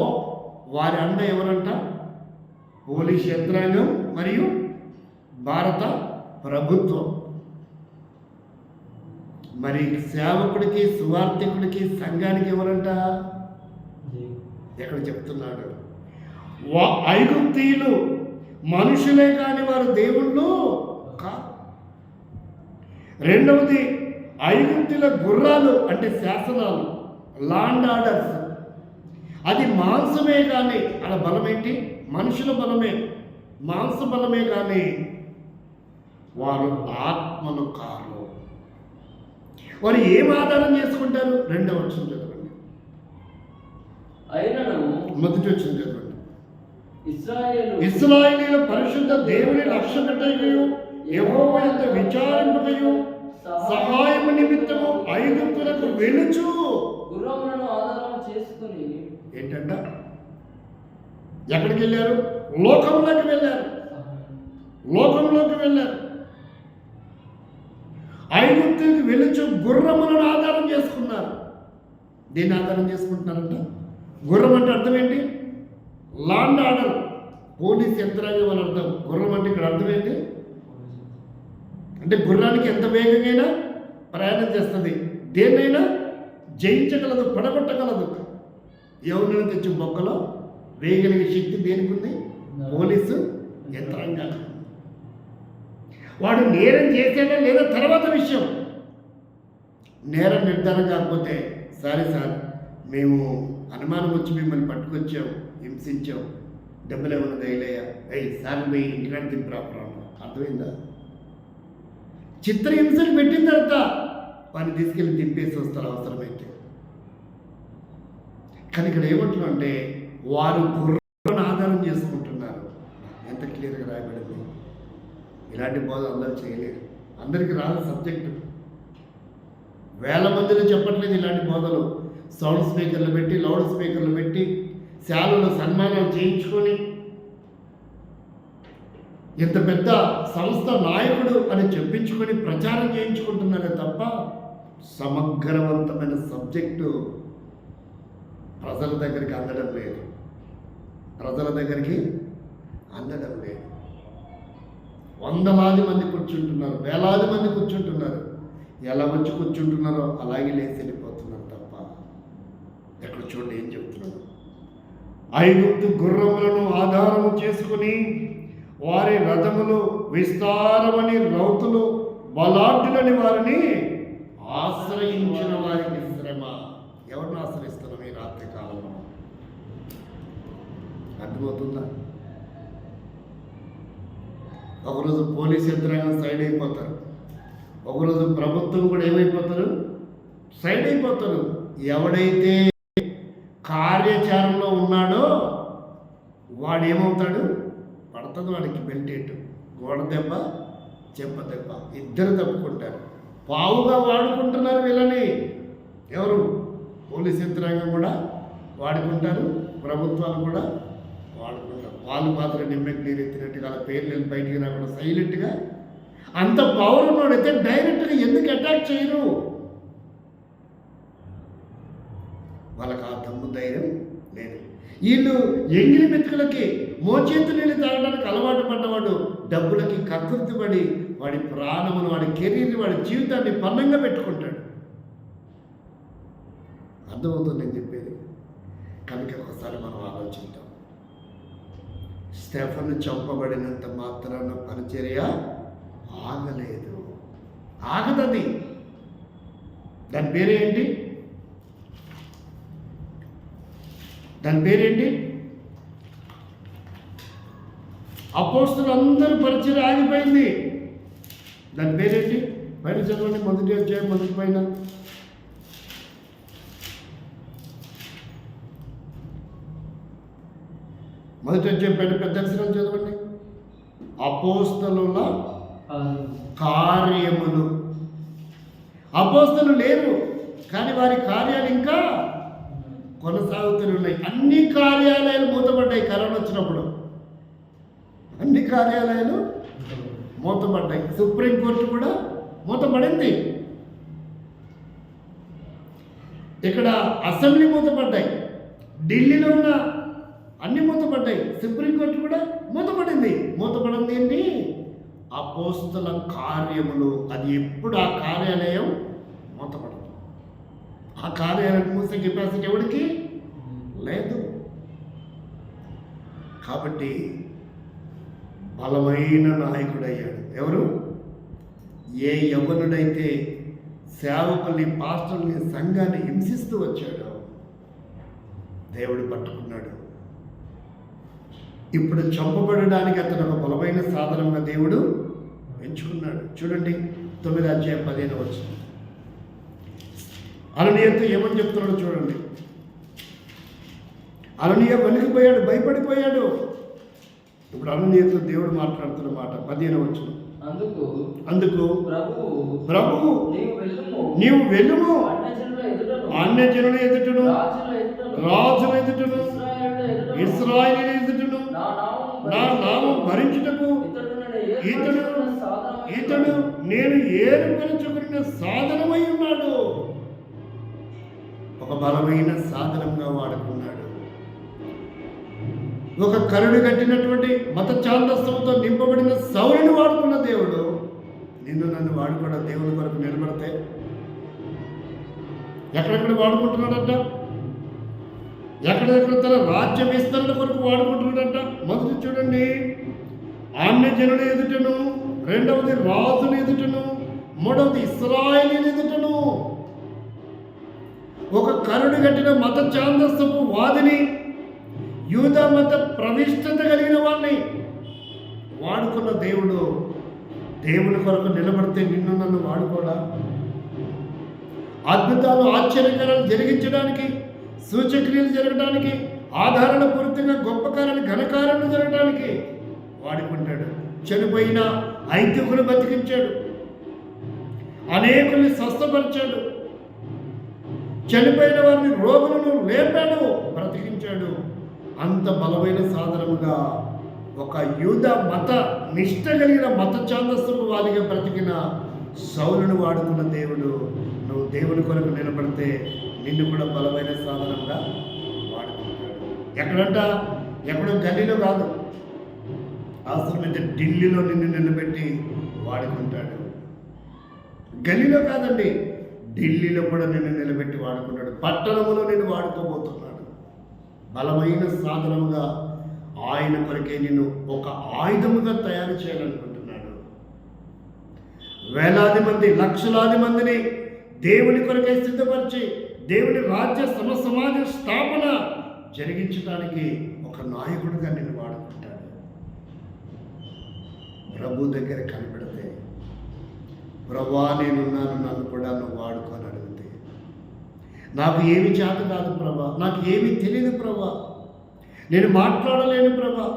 వారి అండ ఎవరంట? పోలీస్ యంత్రాంగం మరియు భారత ప్రభుత్వం. మరి సేవకుడికి, సువార్థికుడికి, సంఘానికి ఎవరంట? ఎక్కడ చెప్తున్నాడు? ఐగుప్తీయులు మనుషులే కాని వారు దేవుళ్ళు కాదు. రెండవది, ఐగుప్తుల గుర్రాలు అంటే శాసనాలు, లాండ్ ఆర్డర్స్, అది మాంసమే కానీ, అలా బలం ఏంటి? మనుషుల బలమే, మాంస బలమే కానీ వారు ఆత్మను కారు. వారు ఏం ఆధారం చేసుకుంటారు? 2వ వచనం చదవండి. మొదటి వచనం చదవండి. ఇశ్రాయేలీయుల పరిశుద్ధ దేవుని లక్ష్యపెట్టయు యెహోవా యందు విచారింపకయు సహాయము నిమిత్తము ఐగుప్తులకు వెలుచు గుర్రములను ఆధారం చేసుకుని. ఏంటంట? ఎక్కడికి వెళ్ళారు? లోకంలోకి వెళ్ళారు. ఐగుప్తులకు వెలుచు గుర్రములను ఆధారం చేసుకున్నారు. దేన్ని ఆధారం చేసుకుంటున్నారంట? గుర్రం అంటే అర్థం ఏంటి? లాండ్ ఆర్డర్, పోలీస్ యంత్రాంగం అని అర్థం. గుర్రం అంటే ఇక్కడ అర్థం ఏంటి? అంటే గుర్రానికి ఎంత వేగంగా ప్రయాణం చేస్తుంది, దేన్నైనా జయించగలదు, పడగొట్టగలదు. ఎవరినైనా తెచ్చి బొక్కలో వేయగలిగే శక్తి దేనికి ఉంది? పోలీసు యంత్రాంగాలు. వాడు నేరం చేసాడా లేదా తర్వాత విషయం. నేరం నిర్ధారణ కాకపోతే, సారీ సార్, మేము అనుమానం వచ్చి మిమ్మల్ని పట్టుకొచ్చాం, హింసించాం, డబ్బులు ఏమన్నా దయలేయా, సార్ మీ ఇంటికాడ దింపురాపురా. అర్థమైందా? చిత్రహింసలు పెట్టిన తర్వాత వాడిని తీసుకెళ్ళి దింపేసి వస్తారు అవసరమైతే. కానీ ఇక్కడ ఏమంటున్నా అంటే, వారు గుర్రాన్ని ఆధారం చేసుకుంటున్నారు. ఎంత క్లియర్గా రాయబడింది. ఇలాంటి బోధ అందరూ చేయలేరు, అందరికీ రాదు సబ్జెక్టు. వేల మందిలో చెప్పట్లేదు ఇలాంటి బోధలు. సౌండ్ స్పీకర్లు పెట్టి, లౌడ్ స్పీకర్లు పెట్టి, శాలలో సన్మానాలు చేయించుకొని, ఇంత పెద్ద సంస్థ నాయకుడు అని చెప్పించుకొని ప్రచారం చేయించుకుంటున్నారే తప్ప సమగ్రవంతమైన సబ్జెక్టు ప్రజల దగ్గరికి అందడం లేదు. ప్రజల దగ్గరికి అందడం లేదు. వందలాది మంది కూర్చుంటున్నారు, వేలాది మంది కూర్చుంటున్నారు. ఎలా వచ్చి కూర్చుంటున్నారో అలాగే లేచి వెళ్ళిపోతున్నారు తప్ప ఎక్కడ చూడండి ఏం చెప్తున్నాను. ఐగుప్తు గుర్రములను ఆధారము చేసుకుని వారి రథములు విస్తారమని రౌతులు బలాఢ్యులని వారిని ఆశ్రయించిన వారికి శ్రమ. ఎవరిని ఆశ్రయిస్తున్నాం ఈ రాత్రి కాలంలో? అర్థమవుతుందా? ఒకరోజు పోలీస్ యంత్రాంగం సైడ్ అయిపోతారు, ఒకరోజు ప్రభుత్వం కూడా ఏమైపోతారు? సైడ్ అయిపోతారు. ఎవడైతే కార్యాచరణలో ఉన్నాడో వాడు ఏమవుతాడు? పడుతుంది వాడికి బెల్టేటు, గోడ దెబ్బ, చెంప దెబ్బ, ఇద్దరు తప్పుకుంటారు. పావుగా వాడుకుంటున్నారు వీళ్ళని. ఎవరు? పోలీస్ యంత్రాంగం కూడా వాడుకుంటారు, ప్రభుత్వాలు కూడా వాడుకుంటారు. వాళ్ళు మాత్రం నిమ్మెకి నీరు ఎత్తినట్టుగా వాళ్ళ పేర్లు బయటికి రాకుండా సైలెంట్గా. అంత పవర్ ఉన్నోడైతే డైరెక్ట్గా ఎందుకు అటాక్ చేయరు? వాళ్ళకి ఆ దమ్ము ధైర్యం లేదు. వీళ్ళు ఎంగిలి మెతుకులకి మోచేతు నీళ్ళు తాగడానికి అలవాటు పడ్డవాడు డబ్బులకి కక్కుర్తిపడి వాడి ప్రాణమును, వాడి కెరీర్ని, వాడి జీవితాన్ని పన్నంగా పెట్టుకుంటాడు. అర్థమవుతుంది నేను చెప్పేది? కనుక ఒకసారి మనం ఆలోచిద్దాం. స్టెఫను చంపబడినంత మాత్రాన పరిచర్య ఆగలేదు, ఆగదది. దాని పేరేంటి? దాని పేరేంటి? అపోస్తలులందరూ పరిచర్య ఆగిపోయింది. దాని పేరేంటి? పైన చదవండి, మొదటి అధ్యాయం మొదటి పైన. మొదటి అధ్యాయం పైన పెద్ద అక్షరాలు చదవండి. అపోస్తలుల కార్యములు. అపోస్తలు లేరు, కానీ వారి కార్యాలు ఇంకా కొనసాగుతూనే ఉన్నాయి. అన్ని కార్యాలయాలు మూతపడ్డాయి. కరోనా వచ్చినప్పుడు అన్ని కార్యాలయాలు మూతపడ్డాయి. సుప్రీంకోర్టు కూడా మూతపడింది. ఇక్కడ అసెంబ్లీ మూతపడ్డాయి. ఢిల్లీలో ఉన్న అన్ని మూతపడ్డాయి. సుప్రీంకోర్టు కూడా మూతపడింది. మూతపడింది ఏంటి? అపోస్తల కార్యములు. అది ఎప్పుడు ఆ కార్యాలయం మూతపడదు. ఆ కార్యాలయం మూసే కెపాసిటీ ఎవరికి లేదు. కాబట్టి బలమైన నాయకుడయ్యాడు. ఎవరు? ఏ యవ్వనుడైతే సేవకుల్ని, పాస్టర్ని, సంఘాన్ని హింసిస్తూ వచ్చాడో దేవుడు పట్టుకున్నాడు. ఇప్పుడు చంపబడడానికి అతను ఒక బలమైన సాధనంగా దేవుడు ఎంచుకున్నాడు. చూడండి 9వ అధ్యాయం 15వ వచనం. అననీయతో ఏమని చెప్తున్నాడో చూడండి. అననీయ వణికిపోయాడు, భయపడిపోయాడు. ఇప్పుడు అననీయతో దేవుడు మాట్లాడుతున్న మాట 15వ వచనం. అందుకు ప్రభువు నీవు వెళ్ళుము, అన్యజనుల ఎదుటను, రాజుల ఎదుటను, ఇశ్రాయేలీయుల ఎదుటను నా నామం భరించుటకు ఇతడు నేను ఏర్పరచుకున్న సాధనమై ఉన్నాడు. ఒక బలమైన సాధనంగా వాడుకున్నాడు. ఒక కరుడు కట్టినటువంటి మత ఛాందస్సంతో నింపబడిన సౌలుని వాడుకున్న దేవుడు నిన్ను నన్ను వాడుకోవడం దేవుని కొరకు నిలబడితే ఎక్కడెక్కడ వాడుకుంటున్నాడంట? ఎక్కడెక్కడ తన రాజ్య విస్తరణ కొరకు వాడుకుంటున్నాడంట. మొదటి చూడండి, అన్యజనుల ఎదుటను, రెండవది రాజుల ఎదుటను, మూడవది ఇశ్రాయేలీయుల ఎదుటను. ఒక కరుడు కట్టిన మత ఛాందస్సపు వాదిని, యూదా మత ప్రవిష్టత కలిగిన వాడిని వాడుకున్న దేవుడు దేవుని కొరకు నిలబడితే నిన్ను నన్ను వాడుకోడా? అద్భుతాలు, ఆశ్చర్యకరాలు జరిగించడానికి, సూచక్రియలు జరగడానికి, ఆధారణపూరితంగా గొప్ప కార్యాలు, ఘనకార్యాలు జరగడానికి వాడుకుంటాడు. చనిపోయిన ఐదుగురు బతికించాడు, అనేకుల్ని స్వస్థపరిచాడు, చనిపోయిన వారిని, రోగులను లేపాడు, బ్రతికించాడు. అంత బలమైన సాధనముగా ఒక యూదా మత నిష్ట కలిగిన మత ఛాందస్సుకు వారిగా బ్రతికిన సౌలును వాడుకున్న దేవుడు నువ్వు దేవుని కొరకు నిలబడితే నిన్ను కూడా బలమైన సాధనంగా ఎక్కడంట? ఎక్కడో గల్లీలో కాదు, అవసరమైతే ఢిల్లీలో నిన్ను నిలబెట్టి వాడుకుంటాడు. గల్లీలో కాదండి, ఢిల్లీలో కూడా నిన్ను నిలబెట్టి వాడుకుంటాడు. పట్టణంలో నిన్ను వాడుకోబోతున్నాడు. బలమైన సాధనముగా ఆయన కొరకే నిన్ను ఒక ఆయుధముగా తయారు చేయాలనుకుంటున్నాడు. వేలాది మంది, లక్షలాది మందిని దేవుని కొరకే సిద్ధపరిచి దేవుని రాజ్య సమాజ స్థాపన జరిగించడానికి ఒక నాయకుడిగా నిన్ను వాడుకుంటాడు. ప్రభు దగ్గర కనిపెడితే, ప్రభా నేనున్నాను, నన్ను కూడా నువ్వు వాడుకొని అడిగితే, నాకు ఏమి చేత కాదు ప్రభా, నాకు ఏమీ తెలియదు ప్రభా, నేను మాట్లాడలేను ప్రభా,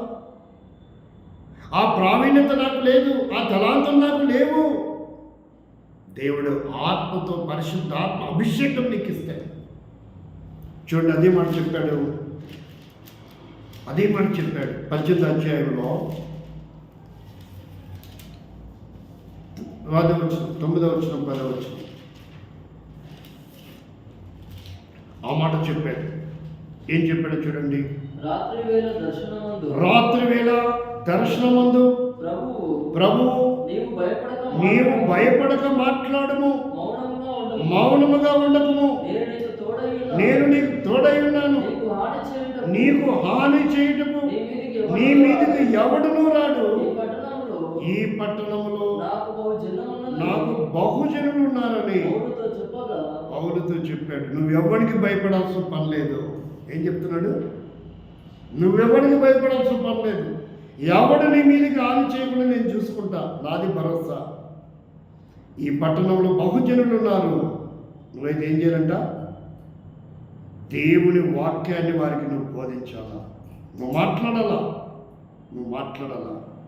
ఆ ప్రావీణ్యత నాకు లేదు, ఆ తలాంతం నాకు లేవు. దేవుడు ఆత్మతో, పరిశుద్ధ ఆత్మ అభిషేకం నీకు ఇస్తాడు. చూడండి, అదే మాట చెప్పాడు 18వ అధ్యాయంలో 9వ వచనం 10వ వచనం ఆ మాట చెప్పాడు. ఏం చెప్పాడో చూడండి. రాత్రి వేళ దర్శనమందు ప్రభువు నీవు భయపడక మాట్లాడము, మౌనముగా ఉండకము, నేను నీకు తోడై ఉన్నాను, నీకు హాని చేయుటకు నీ మీదకి ఎవడునూ రాడు. ఈ పట్టణంలో నాకు బహుజనులు ఉన్నారని పౌలుతో చెప్పాడు. నువ్వెవ్వడికి భయపడాల్సిన పని లేదు. ఏం చెప్తున్నాడు? నువ్వెవ్వడికి భయపడాల్సిన పని లేదు. ఎవడు నీ మీదకి హాని చేయకుండా నేను చూసుకుంటా, నాది భరోసా. ఈ పట్టణంలో బహుజనులు ఉన్నారు. నువ్వైతే ఏం చేయాలంట? దేవుని వాక్యాన్ని వారికి నువ్వు బోధించాలా, నువ్వు మాట్లాడాలా,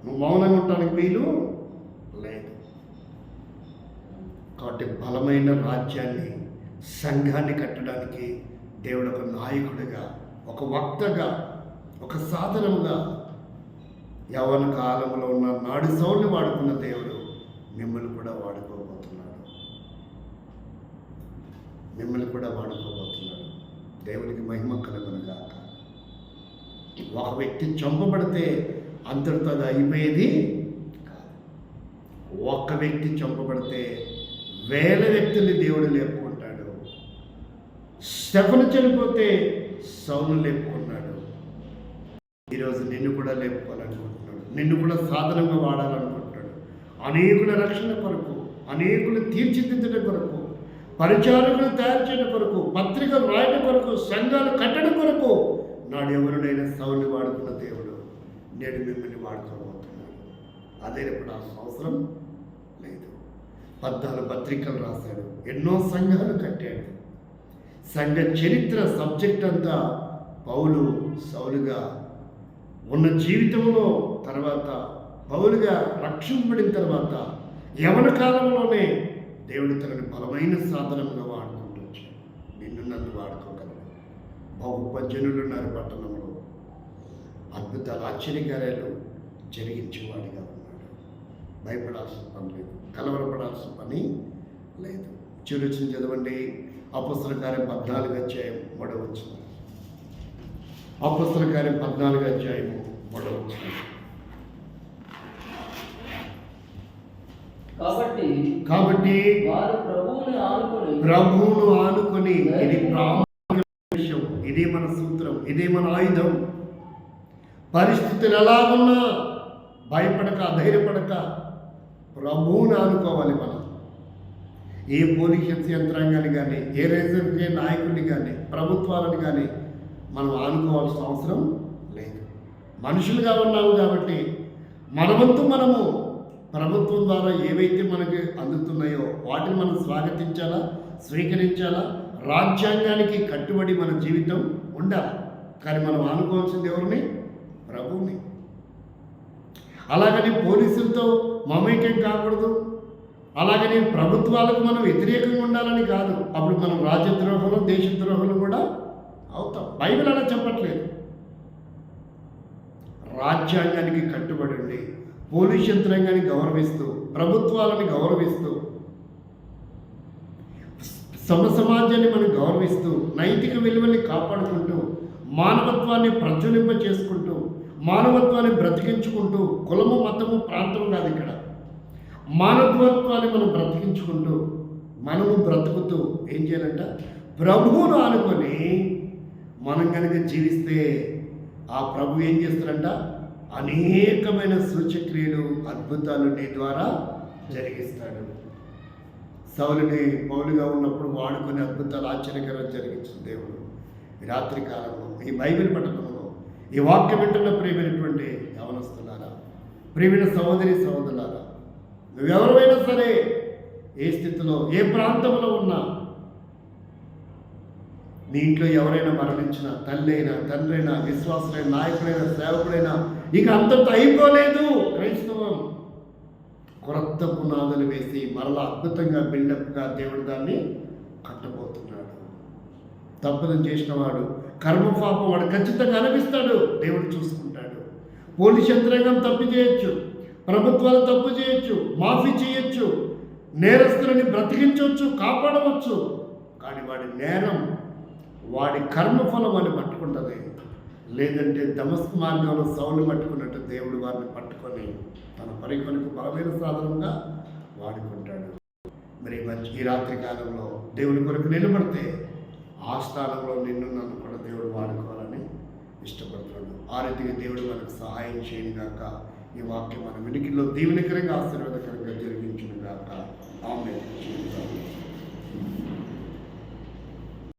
నువ్వు మౌనంగా ఉండటానికి వీలు లేదు. కాబట్టి బలమైన రాజ్యాన్ని, సంఘాన్ని కట్టడానికి దేవుడు ఒక నాయకుడిగా, ఒక వక్తగా, ఒక సాధనముగా, యవ్వన కాలంలో ఉన్న నాడు సౌల్ని వాడుకున్న దేవుడు మిమ్మల్ని కూడా వాడుకోబోతున్నాడు. దేవునికి మహిమ కలుగునుగాక. ఒక వ్యక్తి చంపబడితే అంతటితో అది అయిపోయేది కాదు. ఒక్క వ్యక్తి చంపబడితే వేల వ్యక్తుల్ని దేవుడు లేపుకుంటాడు. స్టెఫను చనిపోతే సౌలు లేపుకున్నాడు. ఈరోజు నిన్ను కూడా లేపుకోవాలనుకుంటున్నాడు, నిన్ను కూడా సాధనంగా వాడాలనుకుంటున్నాడు. అనేకుల రక్షణ కొరకు, అనేకులు తీర్చిదిద్దడం కొరకు, పరిచారకులు తయారు చేయడం కొరకు, పత్రికలు రాయడం కొరకు, సంఘాలు కట్టడం కొరకు నాడు ఎవరినైనా సౌలుని వాడుకున్న దేవుడు నేడు మిమ్మల్ని వాడుకోబోతున్నాడు. అదే ఇప్పుడు అవసరం లేదు. 14 పత్రికలు రాశాడు, ఎన్నో సంఘాలు కట్టాడు. సంఘ చరిత్ర సబ్జెక్ట్ అంతా పౌలు సౌలుగా ఉన్న జీవితంలో, తర్వాత పౌలుగా రక్షింపబడిన తర్వాత యవన కాలంలోనే దేవుడు తనని బలమైన సాధనంగా వాడుకుంటూ వచ్చాడు. నిన్ను నన్ను వాడుకోగలడు. బహుజనులు ఉన్నారు పట్టణంలో, అద్భుతాలు, ఆశ్చర్యకార్యాలు జరిగించేవాడిగా ఉన్నాడు. భయపడాల్సిన పని లేదు, కలవరపడాల్సిన పని లేదు. చిరుచిన చదవండి. అపొస్తలుల కార్యం 14వ అధ్యాయం 3వ వచనం. అపొస్తలుల కార్యం 14వ అధ్యాయం 3వ వచనం. కాబట్టి వారు ప్రభువును ఆనుకొని, ఇది ప్రాముఖ్యమైన విషయం, ఇదే మన సూత్రం, ఇదే మన ఆయుధం. పరిస్థితులు ఎలా ఉన్నా భయపడక, ధైర్యపడక ప్రభువుని ఆనుకోవాలి. మనం ఏ పోలీస్ యంత్రాంగాన్ని కానీ, ఏ రాజకీయ నాయకుడిని కానీ, ప్రభుత్వాలను కానీ మనం ఆనుకోవాల్సిన అవసరం లేదు. మనుషులుగా ఉన్నాము కాబట్టి మనవంతు మనము ప్రభుత్వం ద్వారా ఏవైతే మనకి అందుతున్నాయో వాటిని మనం స్వాగతించాలా, స్వీకరించాలా. రాజ్యాంగానికి కట్టుబడి మన జీవితం ఉండాలి. కానీ మనం ఆనుకోవాల్సింది ఎవరిని? ప్రభువుని. అలాగని పోలీసులతో మమేకం కాకూడదు, అలాగని ప్రభుత్వాలకు మనం వ్యతిరేకంగా ఉండాలని కాదు. అప్పుడు మనం రాజ్యద్రోహులు, దేశద్రోహులు కూడా అవుతాం. బైబిల్ అలా చెప్పట్లేదు. రాజ్యాంగానికి కట్టుబడి ఉండి, పోలీస్ యంత్రాంగాన్ని గౌరవిస్తూ, ప్రభుత్వాలని గౌరవిస్తూ, సమాజాన్ని మనం గౌరవిస్తూ, నైతిక విలువల్ని కాపాడుకుంటూ మానవత్వాన్ని ప్రజ్వలింప చేసుకుంటూ, మానవత్వాన్ని బ్రతికించుకుంటూ, కులము మతము ప్రాంతం కాదు ఇక్కడ, మానవత్వాన్ని మనం బ్రతికించుకుంటూ, మనము బ్రతుకుతూ ఏం చేయాలంట, ప్రభువును ఆనుకొని మనం కనుక జీవిస్తే ఆ ప్రభు ఏం చేస్తారంట, అనేకమైన సూచక్రియలు అద్భుతాలు నీ ద్వారా జరిగిస్తాడు. సౌలుని పౌలుగా ఉన్నప్పుడు వాడుకొని అద్భుతాలు ఆశ్చర్యకరంగా జరిగించిన దేవుడు ఈ రాత్రి కాలంలో, ఈ బైబిల్ పఠనంలో, ఈ వాక్యం వింటున్న ప్రియమైనటువంటి యవనస్తులారా, ప్రియమైన సహోదరి సహోదరులారా, నువ్వెవరైనా సరే, ఏ స్థితిలో ఏ ప్రాంతంలో ఉన్నా, నీ ఇంట్లో ఎవరైనా మరణించిన, తల్లి అయినా తండ్రి అయినా విశ్వాసులైన నాయకుడైనా సేవకుడైనా, ఇక అంతటితో అయిపోలేదు. క్రైస్తవం కొత్త పునాదులు వేసి మరలా అద్భుతంగా బిల్డప్గా దేవుడు దాన్ని కట్టబోతున్నాడు. తప్పుదం చేసిన వాడు, కర్మపాపం వాడు ఖచ్చితంగా అనిపిస్తాడు, దేవుడు చూసుకుంటాడు. పోలీస్ యంత్రాంగం తప్పు చేయొచ్చు, ప్రభుత్వాలు తప్పు చేయొచ్చు, మాఫీ చేయొచ్చు, నేరస్తులని బ్రతికించవచ్చు, కాపాడవచ్చు. కానీ వాడి నేరం, వాడి కర్మఫలం అని పట్టుకుంటుంది. లేదంటే దమస్కు మార్గంలో సౌలు పట్టుకున్నట్టు దేవుడు వారిని పట్టుకొని తన పరికొనకు బలమైన సాధనంగా వాడుకుంటాడు. మరి ఈ రాత్రి కాలంలో దేవుని కొరకు నిలబడితే ఆ స్థానంలో నిన్ను నన్ను కూడా దేవుడు వాడుకోవాలని ఇష్టపడుతున్నాడు. ఆ రీతిగా దేవుడు మనకు సహాయం చేయను గాక. ఈ వాక్యం మన వెనుకల్లో దీవెనకరంగా ఆశీర్వాదకరంగా జరిగించును గాక. ఆమేన్.